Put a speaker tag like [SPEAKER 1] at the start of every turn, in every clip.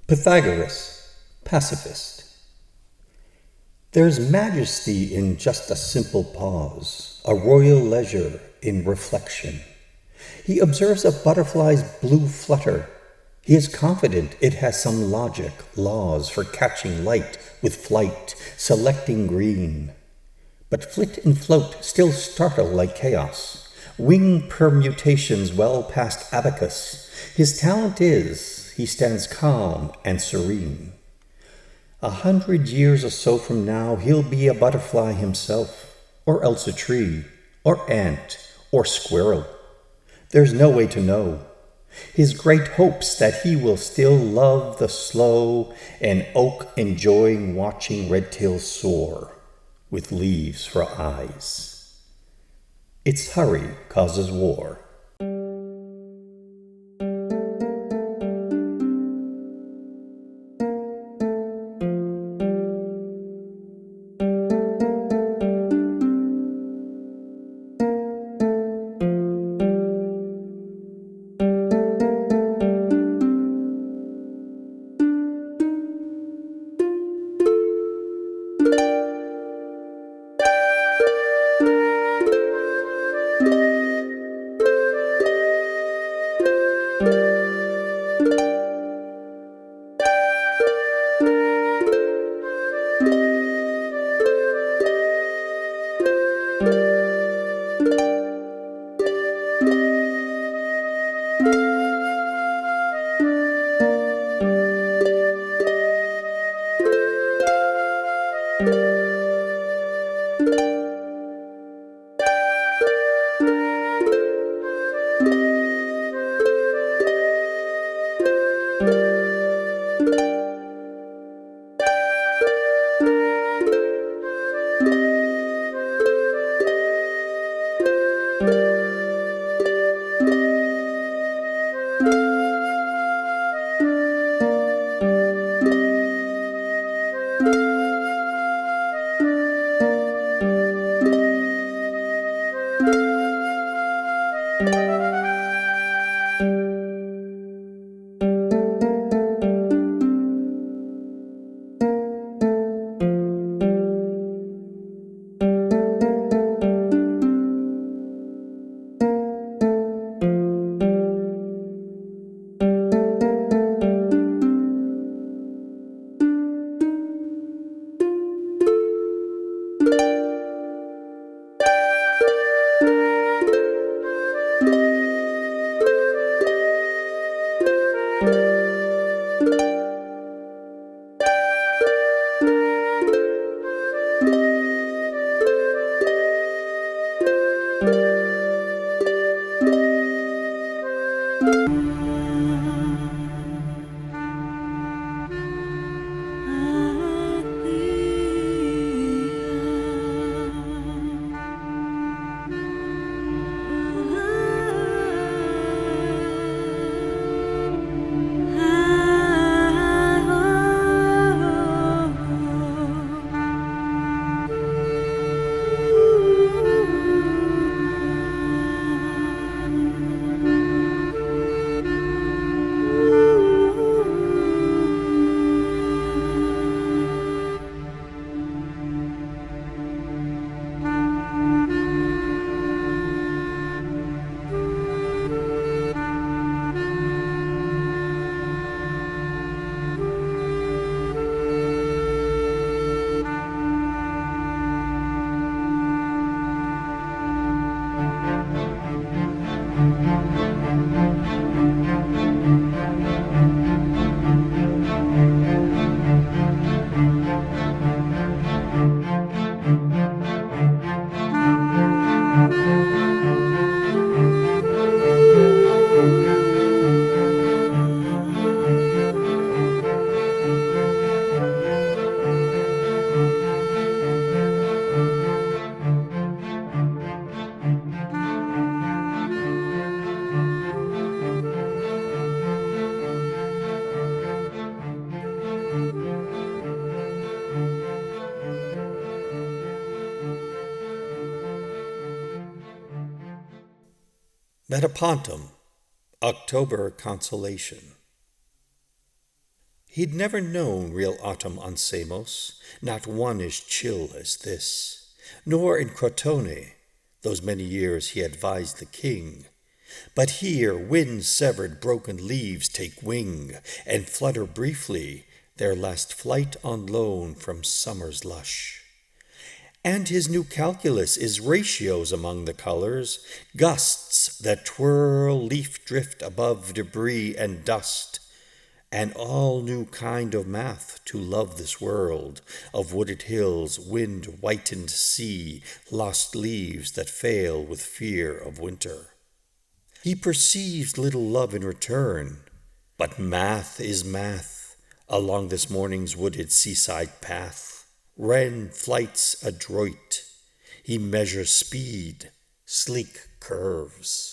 [SPEAKER 1] Pythagoras, pacifist. There's majesty in just a simple pause, a royal leisure in reflection. He observes a butterfly's blue flutter. He is confident it has some logic, laws for catching light with flight, selecting green. But flit and float still startle like chaos, wing permutations well past abacus. His talent is, he stands calm and serene. 100 years or so from now, he'll be a butterfly himself, or else a tree, or ant, or squirrel. There's no way to know. His great hope's that he will still love the slow, and oak enjoying watching redtail soar, with leaves for eyes. Its hurry causes war. Metapontum, October Consolation. He'd never known real autumn on Samos, not one as chill as this, nor in Crotone, those many years he advised the king. But here wind-severed broken leaves take wing, and flutter briefly their last flight on loan from summer's lush. And his new calculus is ratios among the colors, gusts that twirl leaf drift above debris and dust, an all-new kind of math to love this world, of wooded hills, wind-whitened sea, lost leaves that fail with fear of winter. He perceives little love in return, but math is math along this morning's wooded seaside path. Wren flights adroit, he measures speed, sleek curves.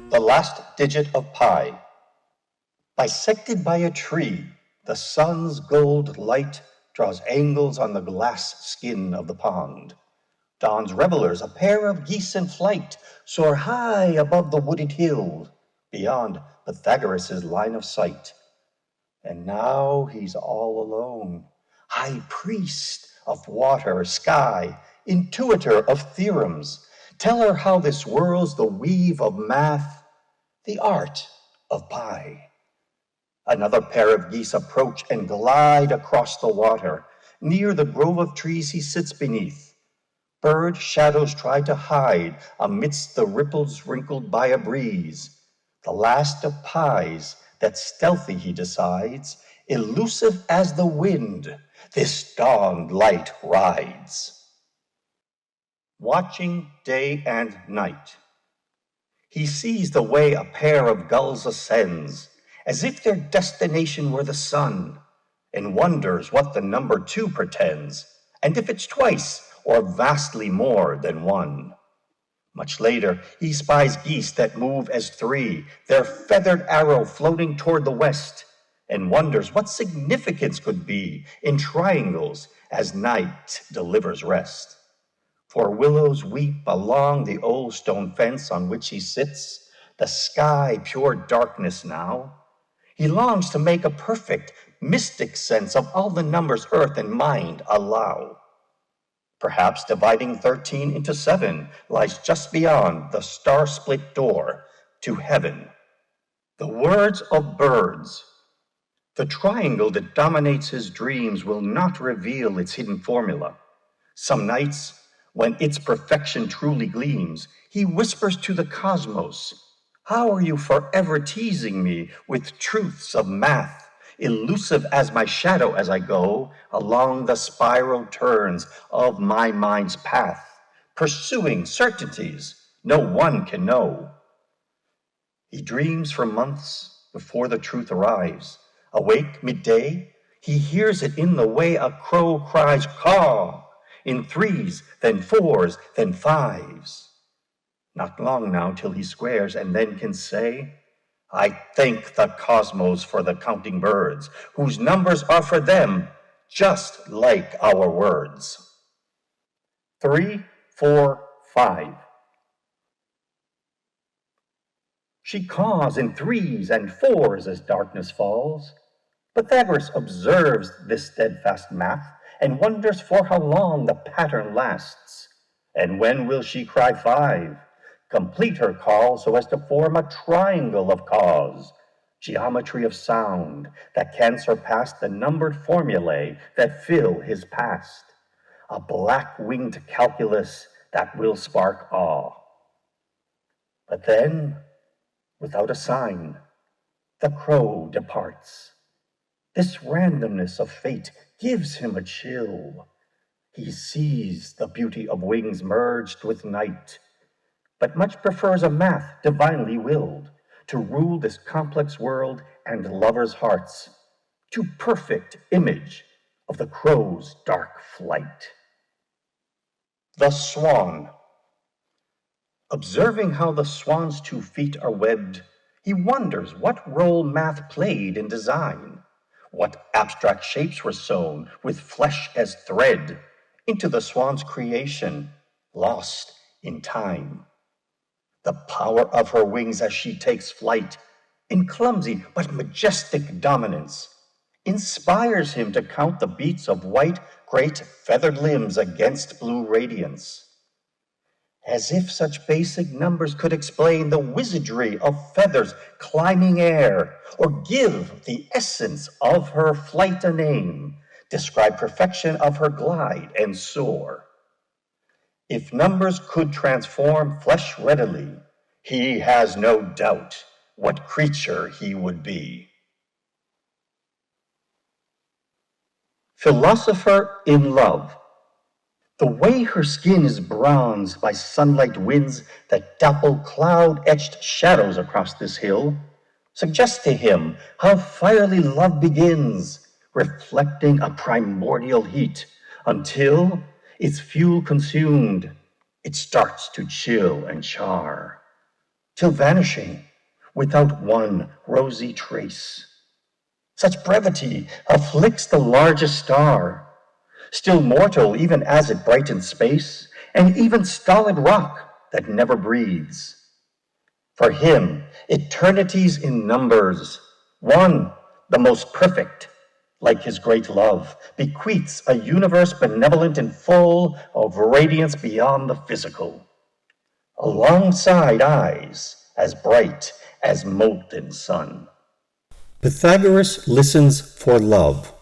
[SPEAKER 2] The last digit of pi. Bisected by a tree, the sun's gold light draws angles on the glass skin of the pond. Dawn's revelers, a pair of geese in flight, soar high above the wooded hill, beyond Pythagoras' line of sight. And now he's all alone, high priest of water, sky, intuitor of theorems, teller how this world's the weave of math, the art of pi. Another pair of geese approach and glide across the water. Near the grove of trees he sits beneath. Bird shadows try to hide amidst the ripples wrinkled by a breeze. The last of pies that stealthy he decides, elusive as the wind, this dawn light rides. Watching day and night, he sees the way a pair of gulls ascends, as if their destination were the sun, and wonders what the number 2 pretends, and if it's twice or vastly more than 1. Much later, he spies geese that move as 3, their feathered arrow floating toward the west, and wonders what significance could be in triangles as night delivers rest. For willows weep along the old stone fence on which he sits, the sky pure darkness now. He longs to make a perfect, mystic sense of all the numbers earth and mind allow. Perhaps dividing 13 into 7 lies just beyond the star-split door to heaven. The words of birds. The triangle that dominates his dreams will not reveal its hidden formula. Some nights, when its perfection truly gleams, he whispers to the cosmos, "How are you forever teasing me with truths of math, elusive as my shadow as I go along the spiral turns of my mind's path, pursuing certainties no one can know?" He dreams for months before the truth arrives. Awake midday, he hears it in the way a crow cries caw, in 3s, then 4s, then 5s. Not long now till he squares and then can say, "I thank the cosmos for the counting birds, whose numbers are for them just like our words." 3, 4, 5. She caws in 3s and 4s as darkness falls. Pythagoras observes this steadfast math and wonders for how long the pattern lasts. And when will she cry 5? Complete her call so as to form a triangle of cause, geometry of sound that can surpass the numbered formulae that fill his past, a black-winged calculus that will spark awe. But then, without a sign, the crow departs. This randomness of fate gives him a chill. He sees the beauty of wings merged with night, but much prefers a math divinely willed to rule this complex world and lovers' hearts, to perfect image of the crow's dark flight. The Swan. Observing how the swan's 2 feet are webbed, he wonders what role math played in design, what abstract shapes were sewn with flesh as thread into the swan's creation, lost in time. The power of her wings as she takes flight, in clumsy but majestic dominance, inspires him to count the beats of white, great feathered limbs against blue radiance. As if such basic numbers could explain the wizardry of feathers climbing air, or give the essence of her flight a name, describe perfection of her glide and soar. If numbers could transform flesh readily, he has no doubt what creature he would be. Philosopher in Love. The way her skin is bronzed by sunlight winds that dapple cloud-etched shadows across this hill suggests to him how fiery love begins, reflecting a primordial heat, until, its fuel consumed, it starts to chill and char, till vanishing without one rosy trace. Such brevity afflicts the largest star, still mortal even as it brightens space, and even stolid rock that never breathes. For him, eternities in numbers, one, the most perfect, like his great love, bequeaths a universe benevolent and full of radiance beyond the physical, alongside eyes as bright as molten sun.
[SPEAKER 1] Pythagoras listens for love.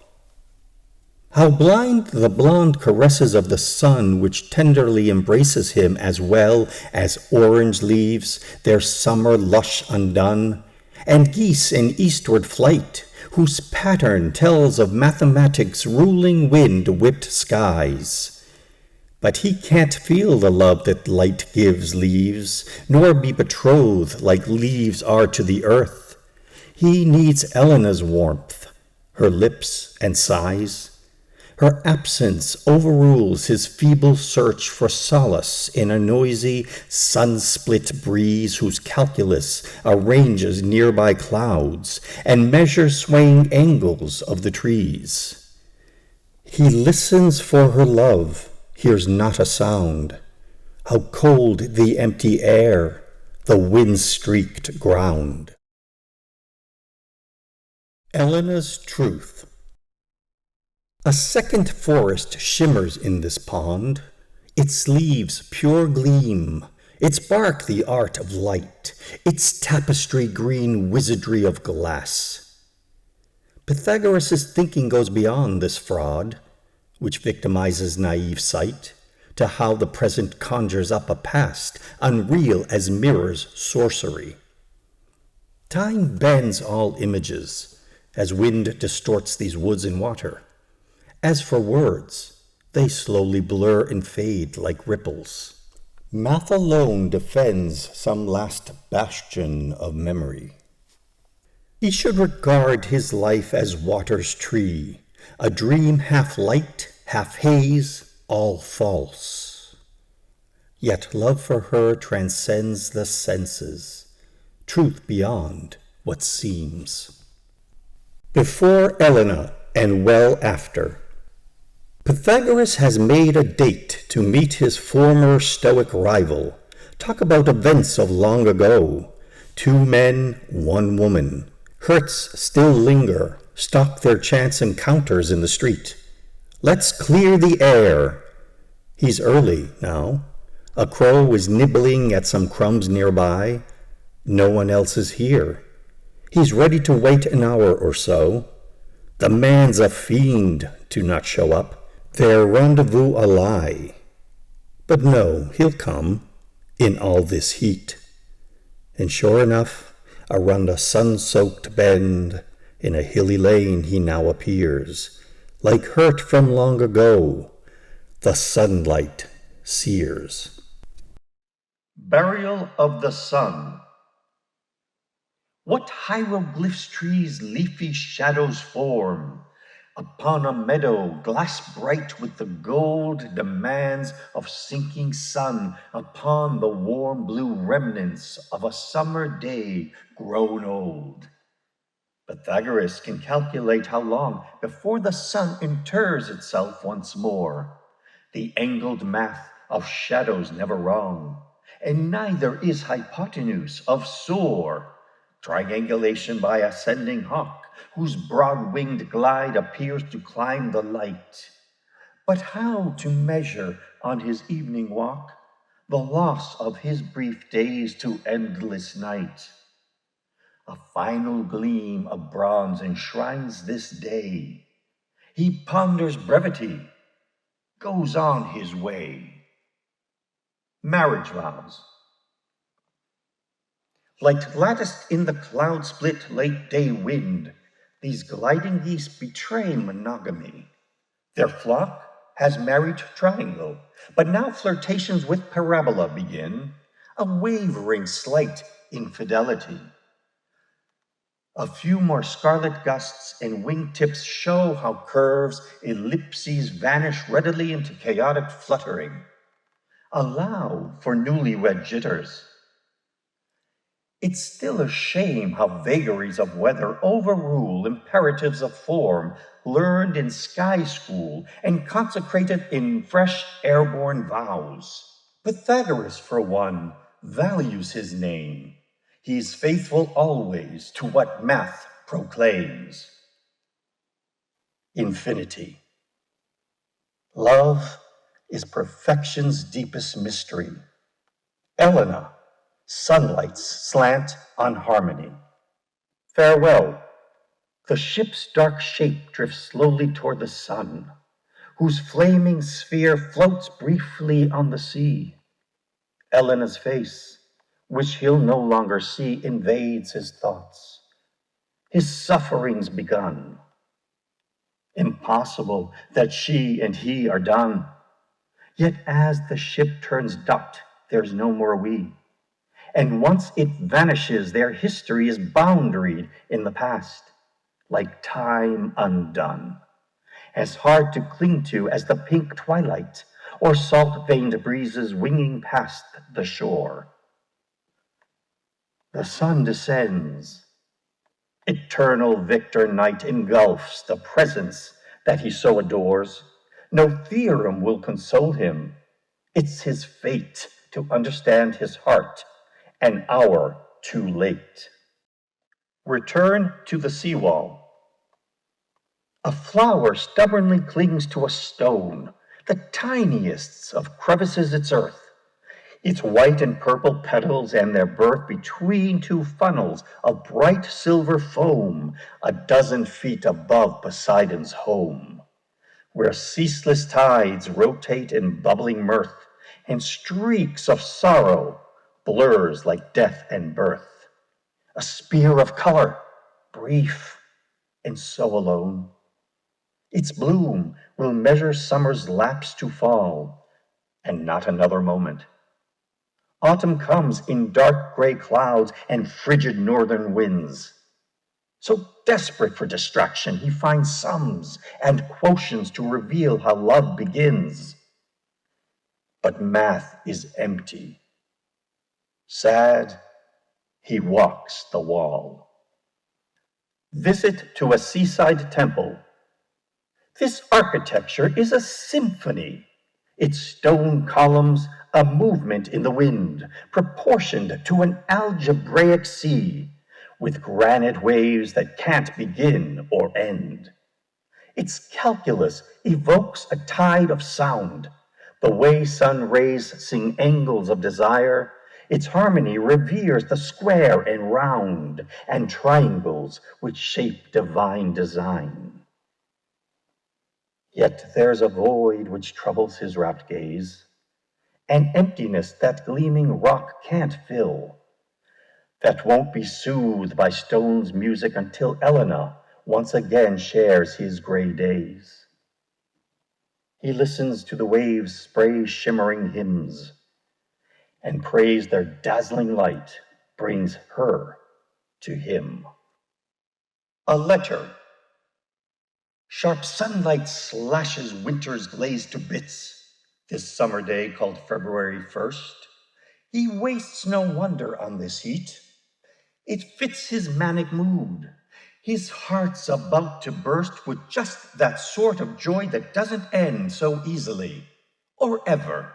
[SPEAKER 1] How blind the blonde caresses of the sun, which tenderly embraces him as well as orange leaves, their summer lush undone, and geese in eastward flight, whose pattern tells of mathematics' ruling wind-whipped skies. But he can't feel the love that light gives leaves, nor be betrothed like leaves are to the earth. He needs Elena's warmth, her lips and sighs. Her absence overrules his feeble search for solace in a noisy, sun-split breeze whose calculus arranges nearby clouds and measures swaying angles of the trees. He listens for her love, hears not a sound. How cold the empty air, the wind-streaked ground. Elena's Truth. A second forest shimmers in this pond, its leaves pure gleam, its bark the art of light, its tapestry green wizardry of glass. Pythagoras' thinking goes beyond this fraud, which victimizes naive sight, to how the present conjures up a past, unreal as mirrors sorcery. Time bends all images, as wind distorts these woods and water. As for words, they slowly blur and fade like ripples. Math alone defends some last bastion of memory. He should regard his life as water's tree, a dream half light, half haze, all false. Yet love for her transcends the senses, truth beyond what seems. Before Elena and well after. Pythagoras has made a date to meet his former Stoic rival, talk about events of long ago. 2 men, 1 woman. Hurts still linger, stalk their chance encounters in the street. Let's clear the air. He's early now. A crow is nibbling at some crumbs nearby. No one else is here. He's ready to wait an hour or so. The man's a fiend to not show up. Their rendezvous a lie. But no, he'll come, in all this heat. And sure enough, around a sun-soaked bend, in a hilly lane he now appears, like hurt from long ago, the sunlight sears.
[SPEAKER 2] Burial of the sun. What hieroglyphs trees' leafy shadows form, Upon a meadow glass bright with the gold demands of sinking sun, upon the warm blue remnants of a summer day grown old. Pythagoras can calculate how long before the sun inters itself once more. The angled math of shadows never wrong, and neither is hypotenuse of soar. Triangulation by ascending hawk, whose broad-winged glide appears to climb the light. But how to measure on his evening walk the loss of his brief days to endless night? A final gleam of bronze enshrines this day. He ponders brevity, goes on his way. Marriage vows. Like latticed in the cloud-split late-day wind, these gliding geese betray monogamy. Their flock has married triangle, but now flirtations with parabola begin, a wavering slight infidelity. A few more scarlet gusts and wingtips show how curves, ellipses vanish readily into chaotic fluttering. Allow for newlywed jitters. It's still a shame how vagaries of weather overrule imperatives of form learned in sky school and consecrated in fresh airborne vows. Pythagoras, for one, values his name. He's faithful always to what math proclaims. Infinity. Love is perfection's deepest mystery. Elena, sunlight's slant on harmony. Farewell. The ship's dark shape drifts slowly toward the sun, whose flaming sphere floats briefly on the sea. Elena's face, which he'll no longer see, invades his thoughts. His suffering's begun. Impossible that she and he are done. Yet as the ship turns dot, there's no more we. And once it vanishes, their history is boundaried in the past, like time undone, as hard to cling to as the pink twilight or salt-veined breezes winging past the shore. The sun descends. Eternal victor night engulfs the presence that he so adores. No theorem will console him. It's his fate to understand his heart an hour too late. Return to the seawall. A flower stubbornly clings to a stone, the tiniest of crevices its earth. Its white and purple petals and their birth between two funnels of bright silver foam, a dozen feet above Poseidon's home, where ceaseless tides rotate in bubbling mirth, and streaks of sorrow blurs like death and birth. A spear of color, brief and so alone. Its bloom will measure summer's lapse to fall, and not another moment. Autumn comes in dark gray clouds and frigid northern winds. So desperate for distraction, he finds sums and quotients to reveal how love begins. But math is empty. Sad, he walks the wall. Visit to a seaside temple. This architecture is a symphony. Its stone columns a movement in the wind, proportioned to an algebraic sea, with granite waves that can't begin or end. Its calculus evokes a tide of sound. The way sun rays sing angles of desire, its harmony reveres the square and round, and triangles which shape divine design. Yet there's a void which troubles his rapt gaze, an emptiness that gleaming rock can't fill, that won't be soothed by stone's music until Elena once again shares his gray days. He listens to the waves spray shimmering hymns, and prays their dazzling light brings her to him. A letter. Sharp sunlight slashes winter's glaze to bits. This summer day called February 1st. He wastes no wonder on this heat. It fits his manic mood. His heart's about to burst with just that sort of joy that doesn't end so easily, or ever,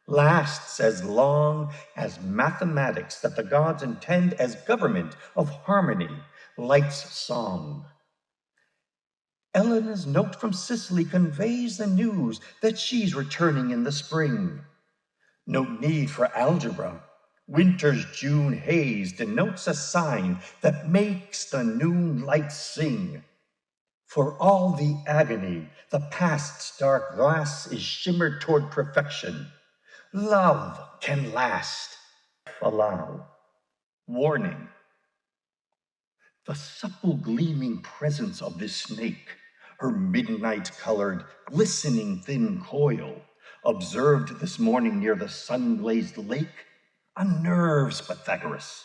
[SPEAKER 2] lasts as long as mathematics that the gods intend as government of harmony, light's song. Elena's note from Sicily conveys the news that she's returning in the spring. No need for algebra. Winter's June haze denotes a sign that makes the noon light sing. For all the agony, the past's dark glass is shimmered toward perfection. Love can last. Allow. Warning. The supple gleaming presence of this snake, her midnight-colored, glistening thin coil, observed this morning near the sun-glazed lake, unnerves Pythagoras.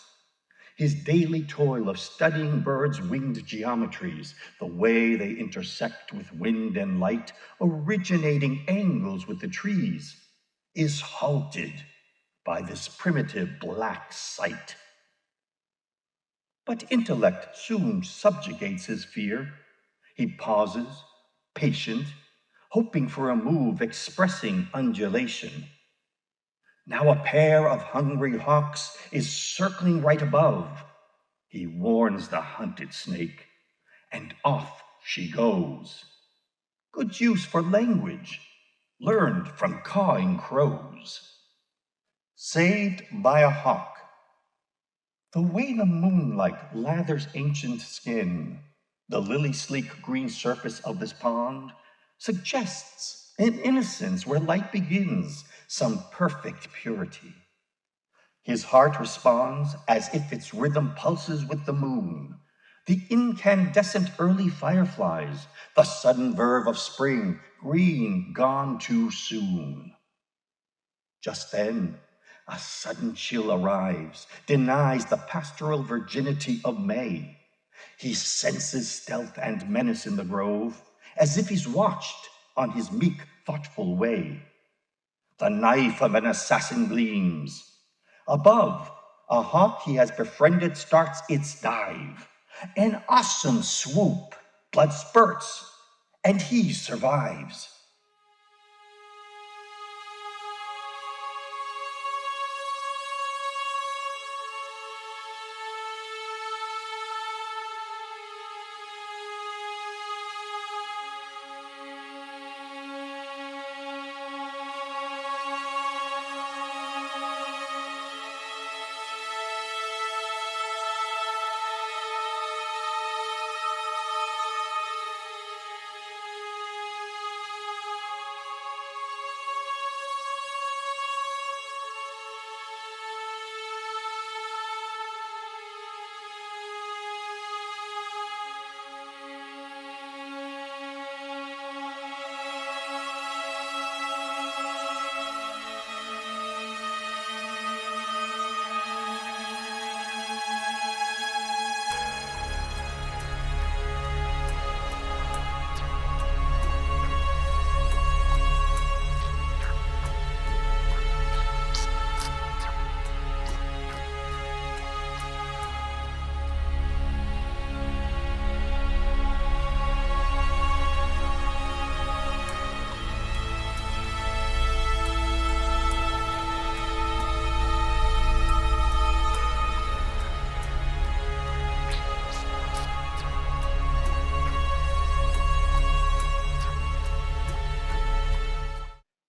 [SPEAKER 2] His daily toil of studying birds' winged geometries, the way they intersect with wind and light, originating angles with the trees, is halted by this primitive black sight. But intellect soon subjugates his fear. He pauses, patient, hoping for a move expressing undulation. Now a pair of hungry hawks is circling right above. He warns the hunted snake, and off she goes. Good use for language, learned from cawing crows. Saved by a hawk. The way the moonlight lathers ancient skin, the lily-sleek green surface of this pond, suggests an innocence where light begins, some perfect purity. His heart responds as if its rhythm pulses with the moon, the incandescent early fireflies, the sudden verve of spring, green gone too soon. Just then, a sudden chill arrives, denies the pastoral virginity of May. He senses stealth and menace in the grove, as if he's watched on his meek, thoughtful way. The knife of an assassin gleams. Above, a hawk he has befriended starts its dive. An awesome swoop, blood spurts, and he survives.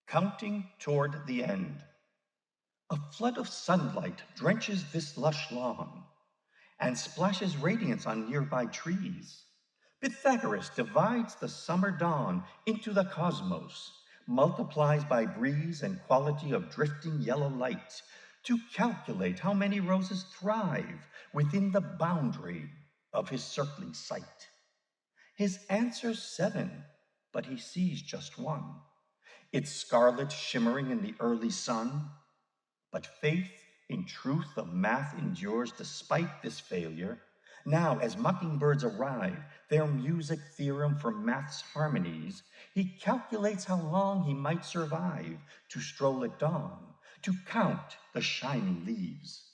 [SPEAKER 2] Counting toward the end. A flood of sunlight drenches this lush lawn and splashes radiance on nearby trees. Pythagoras divides the summer dawn into the cosmos, multiplies by breeze and quality of drifting yellow light to calculate how many roses thrive within the boundary of his circling sight. His answer's 7, but he sees just one. Its scarlet shimmering in the early sun. But faith in truth of math endures despite this failure, Now, as mockingbirds arrive, their music theorem for math's harmonies, he calculates how long he might survive to stroll at dawn, to count the shining leaves.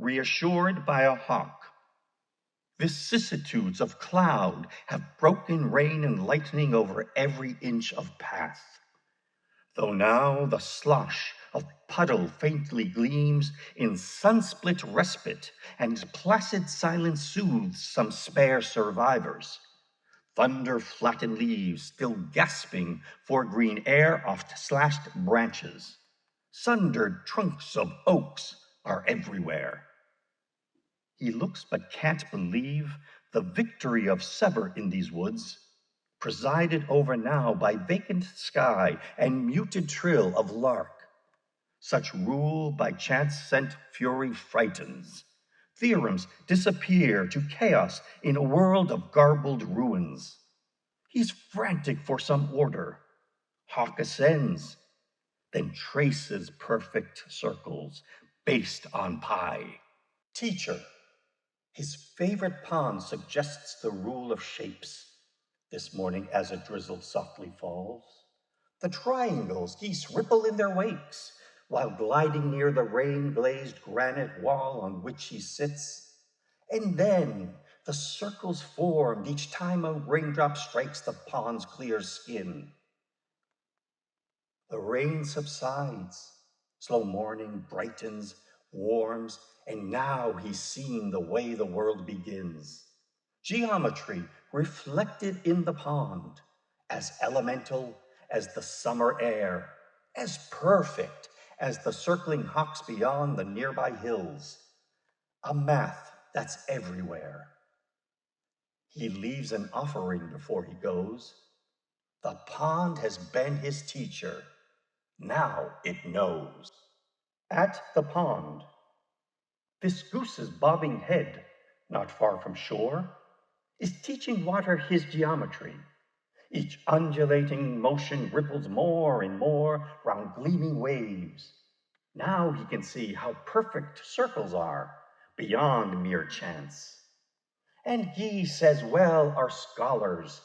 [SPEAKER 2] Reassured by a hawk, vicissitudes of cloud have broken rain and lightning over every inch of path. Though now the slosh of puddle faintly gleams in sun-split respite, and placid silence soothes some spare survivors. Thunder-flattened leaves still gasping for green air oft slashed branches. Sundered trunks of oaks are everywhere. He looks but can't believe the victory of Sever in these woods, presided over now by vacant sky and muted trill of lark. Such rule by chance-sent fury frightens. Theorems disappear to chaos in a world of garbled ruins. He's frantic for some order. Hawk ascends, then traces perfect circles based on pi. Teacher, his favorite pond suggests the rule of shapes. This morning as a drizzle softly falls, the triangles geese ripple in their wakes, while gliding near the rain-glazed granite wall on which he sits. And then the circles formed each time a raindrop strikes the pond's clear skin. The rain subsides, slow morning brightens, warms, and now he's seen the way the world begins. Geometry reflected in the pond, as elemental as the summer air, as perfect as the circling hawks beyond the nearby hills. A math that's everywhere. He leaves an offering before he goes. The pond has been his teacher. Now it knows. At the pond, this goose's bobbing head, not far from shore, is teaching water his geometry. Each undulating motion ripples more and more round gleaming waves. Now he can see how perfect circles are, beyond mere chance. And geese as well are scholars,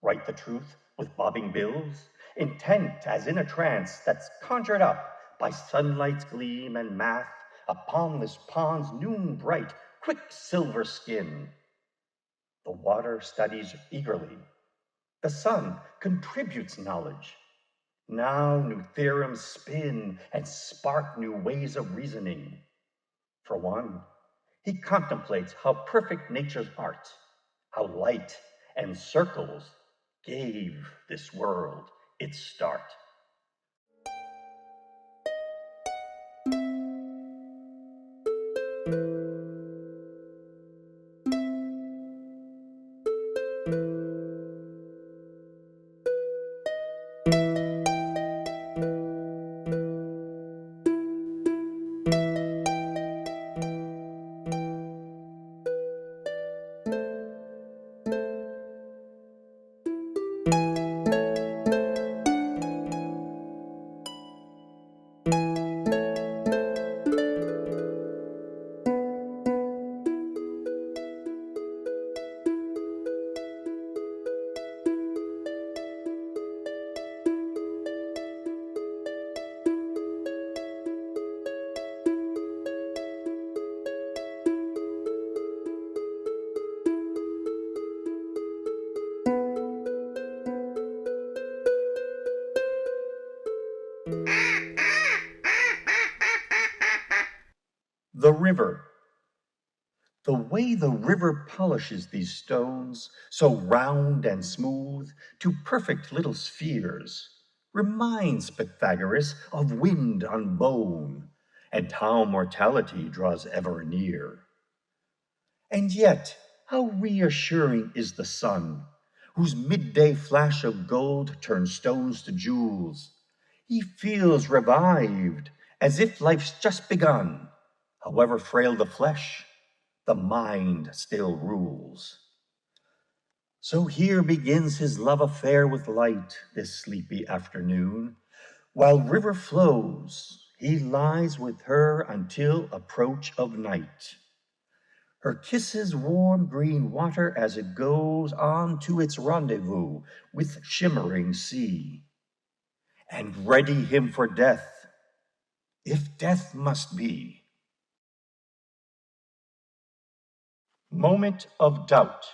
[SPEAKER 2] write the truth with bobbing bills, intent as in a trance that's conjured up by sunlight's gleam and math upon this pond's noon-bright, quicksilver skin. The water studies eagerly. The sun contributes knowledge. Now new theorems spin and spark new ways of reasoning. For one, he contemplates how perfect nature's art, how light and circles gave this world its start. river. The way the river polishes these stones, so round and smooth, to perfect little spheres, reminds Pythagoras of wind on bone, and how mortality draws ever near. And yet, how reassuring is the sun, whose midday flash of gold turns stones to jewels. He feels revived, as if life's just begun. However frail the flesh, the mind still rules. So here begins his love affair with light this sleepy afternoon. While river flows, he lies with her until approach of night. Her kisses warm green water as it goes on to its rendezvous with shimmering sea, and ready him for death, if death must be. Moment of doubt.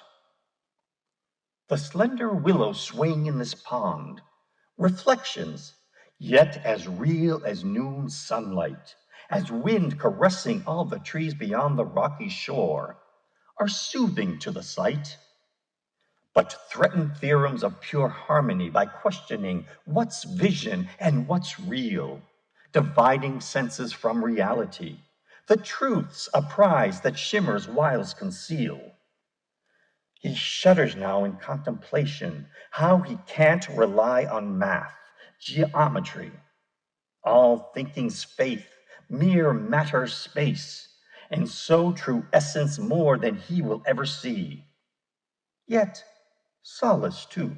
[SPEAKER 2] The slender willows swing in this pond, reflections, yet as real as noon sunlight, as wind caressing all the trees beyond the rocky shore, are soothing to the sight, but threaten theorems of pure harmony by questioning what's vision and what's real, dividing senses from reality, the truths a prize that shimmers wiles conceal. He shudders now in contemplation, how he can't rely on math, geometry, all thinking's faith, mere matter's space, and so true essence more than he will ever see. Yet solace too,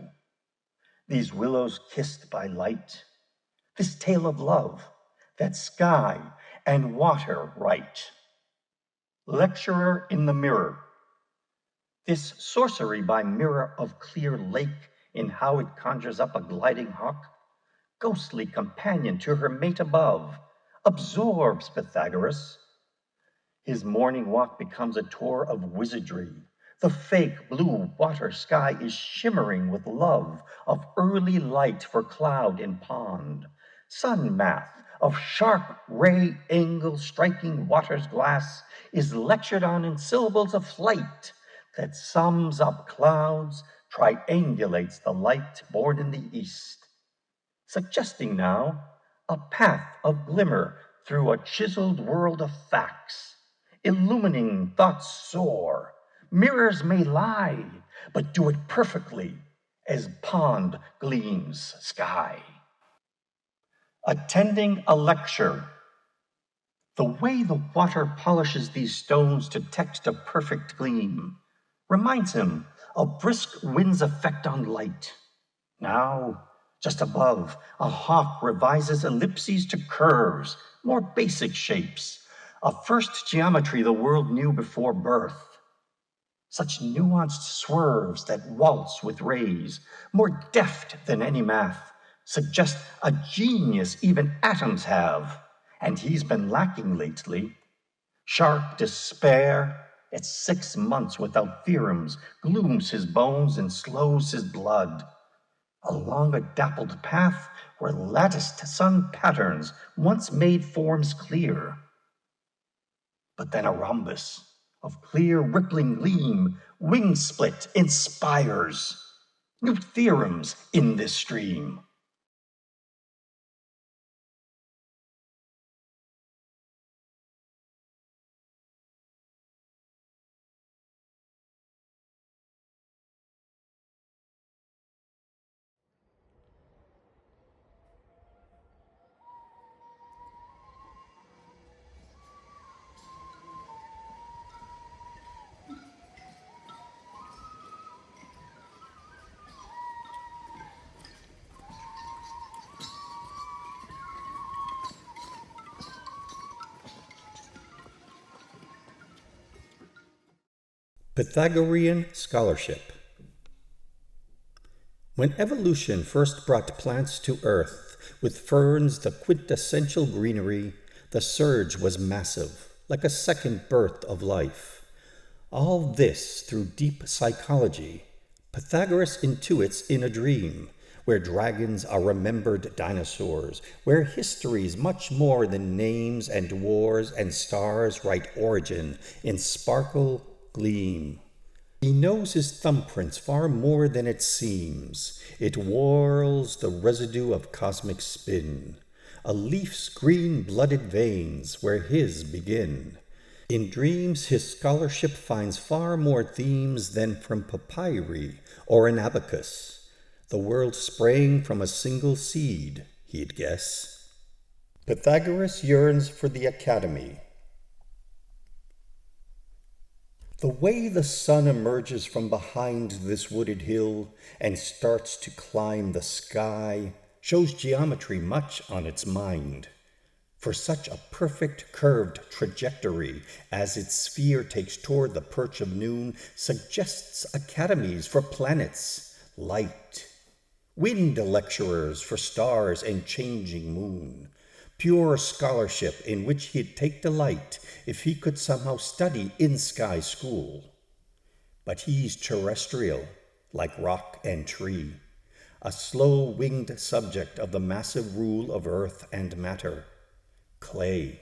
[SPEAKER 2] these willows kissed by light, this tale of love, that sky and water write. Lecturer in the mirror, this sorcery by mirror of clear lake in how it conjures up a gliding hawk, ghostly companion to her mate above, absorbs Pythagoras. His morning walk becomes a tour of wizardry. The fake blue water sky is shimmering with love of early light for cloud and pond, sun math of sharp ray angle striking water's glass is lectured on in syllables of flight that sums up clouds, triangulates the light born in the east, suggesting now a path of glimmer through a chiseled world of facts, illumining thoughts soar. Mirrors may lie, but do it perfectly as pond gleams sky. Attending a lecture. The way the water polishes these stones to text a perfect gleam reminds him of brisk wind's effect on light. Now, just above, a hawk revises ellipses to curves, more basic shapes, a first geometry the world knew before birth. Such nuanced swerves that waltz with rays, more deft than any math, suggest a genius even atoms have, and he's been lacking lately. Sharp despair, at 6 months without theorems, glooms his bones and slows his blood. Along a dappled path where latticed sun patterns once made forms clear. But then a rhombus of clear rippling gleam, wing split, inspires new theorems in this stream.
[SPEAKER 1] Pythagorean scholarship. When evolution first brought plants to earth, with ferns the quintessential greenery, the surge was massive, like a second birth of life. All this through deep psychology, Pythagoras intuits in a dream, where dragons are remembered dinosaurs, where history's much more than names and wars and stars write origin in sparkle, gleam. He knows his thumbprints far more than it seems. It whirls the residue of cosmic spin, a leaf's green-blooded veins where his begin. In dreams his scholarship finds far more themes than from papyri or an abacus, the world sprang from a single seed, he'd guess. Pythagoras yearns for the academy. The way the sun emerges from behind this wooded hill and starts to climb the sky shows geometry much on its mind. For such a perfect curved trajectory as its sphere takes toward the perch of noon suggests academies for planets, light, wind lecturers for stars and changing moon, pure scholarship in which he'd take delight if he could somehow study in sky school. But he's terrestrial, like rock and tree, a slow-winged subject of the massive rule of earth and matter. Clay.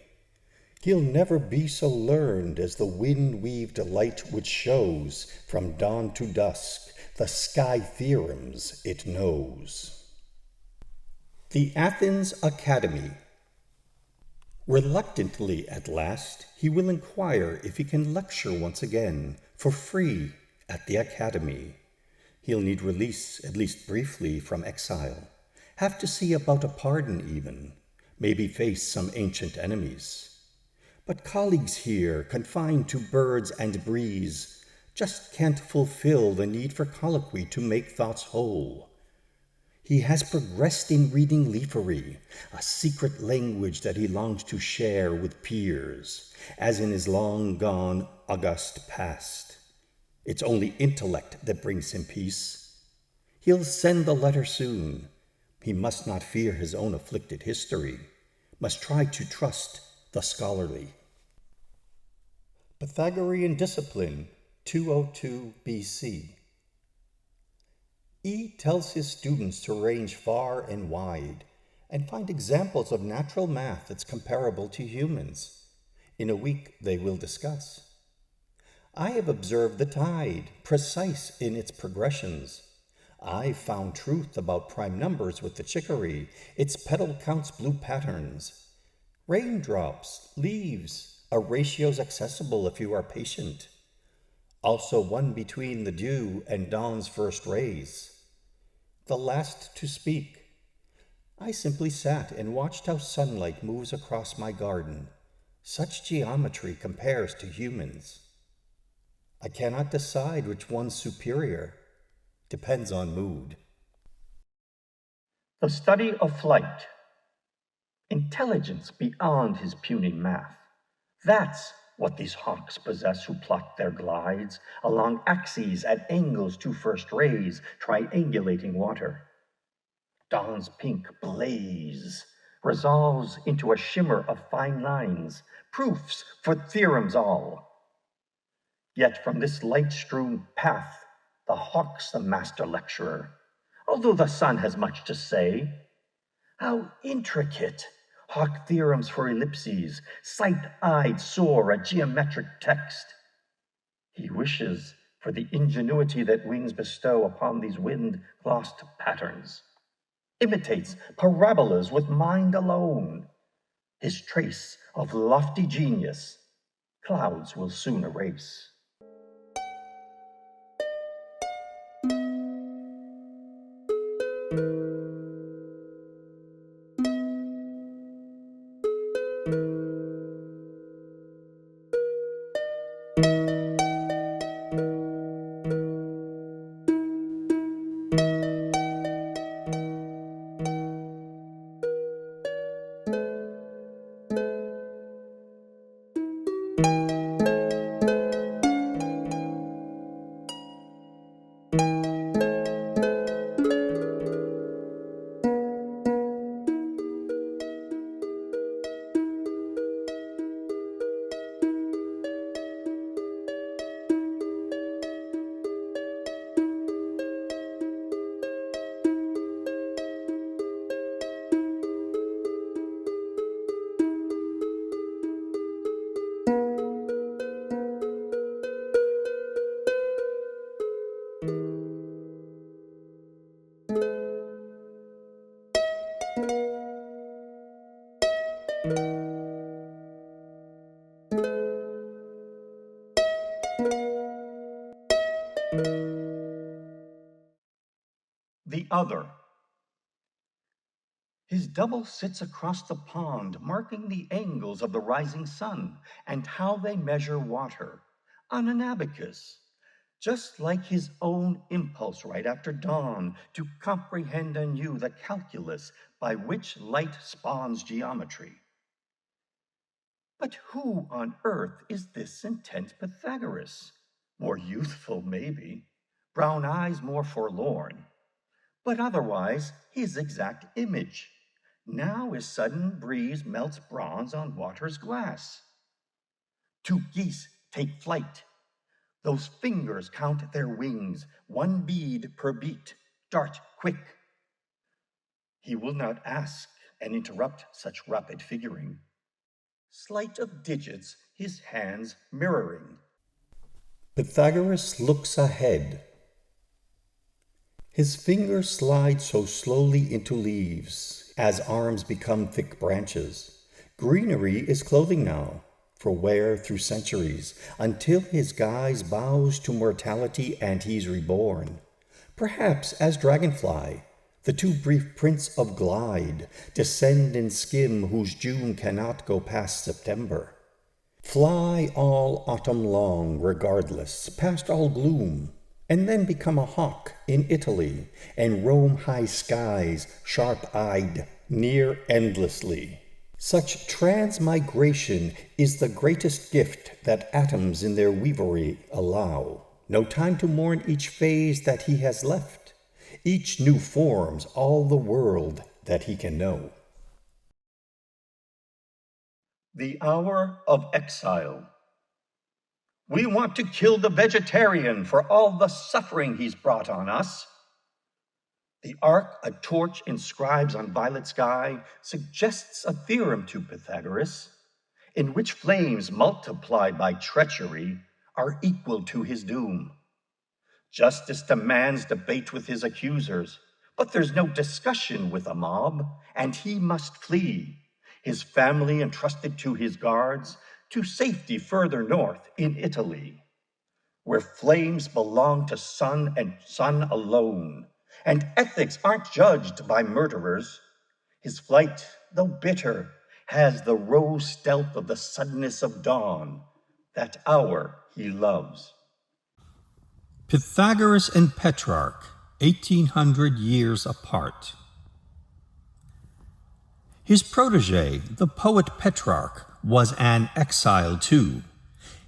[SPEAKER 1] He'll never be so learned as the wind-weaved light which shows, from dawn to dusk, the sky theorems it knows. The Athens Academy. Reluctantly, at last, he will inquire if he can lecture once again, for free, at the Academy. He'll need release, at least briefly, from exile, have to see about a pardon even, maybe face some ancient enemies. But colleagues here, confined to birds and breeze, just can't fulfill the need for colloquy to make thoughts whole. He has progressed in reading leafery, a secret language that he longs to share with peers, as in his long-gone august past. It's only intellect that brings him peace. He'll send the letter soon. He must not fear his own afflicted history, must try to trust the scholarly. Pythagorean Discipline, 202 BC. E tells his students to range far and wide and find examples of natural math that's comparable to humans. In a week they will discuss. I have observed the tide, precise in its progressions. I've found truth about prime numbers with the chicory, its petal counts blue patterns. Raindrops, leaves, are ratios accessible if you are patient. Also one between the dew and dawn's first rays. The last to speak. I simply sat and watched how sunlight moves across my garden. Such geometry compares to humans. I cannot decide which one's superior. Depends on mood.
[SPEAKER 2] The study of flight. Intelligence beyond his puny math. That's what these hawks possess who plot their glides along axes at angles to first rays, triangulating water. Dawn's pink blaze resolves into a shimmer of fine lines, proofs for theorems all. Yet from this light-strewn path, the hawk's the master lecturer, although the sun has much to say. How intricate! Hawk theorems for ellipses, sight-eyed soar a geometric text. He wishes for the ingenuity that wings bestow upon these wind-glossed patterns. Imitates parabolas with mind alone. His trace of lofty genius clouds will soon erase. The other. His double sits across the pond, marking the angles of the rising sun and how they measure water on an abacus, just like his own impulse right after dawn to comprehend anew the calculus by which light spawns geometry. But who on earth is this intent Pythagoras? More youthful, maybe, brown eyes more forlorn, but otherwise his exact image. Now a sudden breeze melts bronze on water's glass. Two geese take flight. Those fingers count their wings, one bead per beat, dart quick. He will not ask and interrupt such rapid figuring. Sleight of digits, his hands mirroring.
[SPEAKER 1] Pythagoras looks ahead. His fingers slide so slowly into leaves, as arms become thick branches. Greenery is clothing now, for wear through centuries, until his guise bows to mortality and he's reborn. Perhaps as dragonfly, the too brief prince of glide, descend and skim whose June cannot go past September. Fly all autumn long, regardless, past all gloom, and then become a hawk in Italy, and roam high skies, sharp-eyed, near endlessly. Such transmigration is the greatest gift that atoms in their weavery allow. No time to mourn each phase that he has left. Each new forms all the world that he can know.
[SPEAKER 2] The hour of exile. We want to kill the vegetarian for all the suffering he's brought on us. The arc a torch inscribes on violet sky suggests a theorem to Pythagoras, in which flames multiplied by treachery are equal to his doom. Justice demands debate with his accusers, but there's no discussion with a mob, and he must flee, his family entrusted to his guards, to safety further north in Italy, where flames belong to sun and sun alone, and ethics aren't judged by murderers. His flight, though bitter, has the rose stealth of the suddenness of dawn, that hour he loves.
[SPEAKER 1] Pythagoras and Petrarch, 1800 years apart. His protege, the poet Petrarch, was an exile too.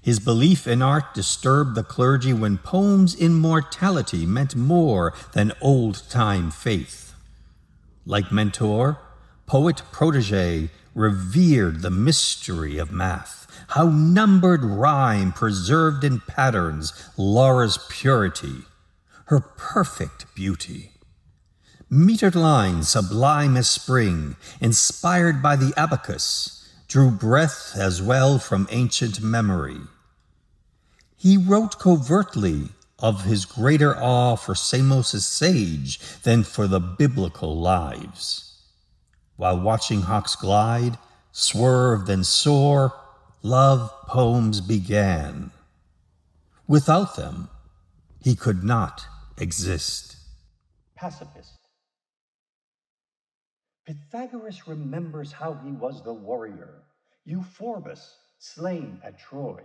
[SPEAKER 1] His belief in art disturbed the clergy when poems' immortality meant more than old-time faith. Like mentor, poet protege revered the mystery of math, how numbered rhyme preserved in patterns Laura's purity, her perfect beauty. Metered lines sublime as spring, inspired by the abacus, drew breath as well from ancient memory. He wrote covertly of his greater awe for Samos' sage than for the biblical lives. While watching hawks glide, swerve, then soar, love poems began. Without them, he could not exist.
[SPEAKER 2] Pacifist. Pythagoras remembers how he was the warrior, Euphorbus slain at Troy,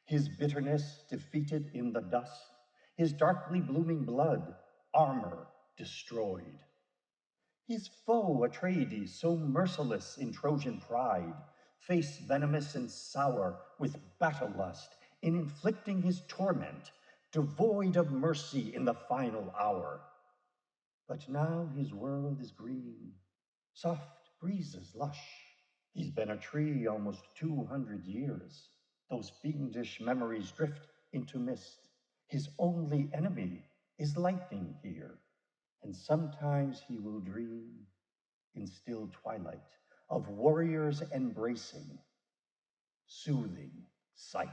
[SPEAKER 2] his bitterness defeated in the dust, his darkly blooming blood, armor destroyed. His foe Atreides, so merciless in Trojan pride, face venomous and sour with battle lust, in inflicting his torment, devoid of mercy in the final hour. But now his world is green, soft breezes lush. He's been a tree almost 200 years. Those fiendish memories drift into mist. His only enemy is lightning here, and sometimes he will dream in still twilight of warriors embracing, soothing sight.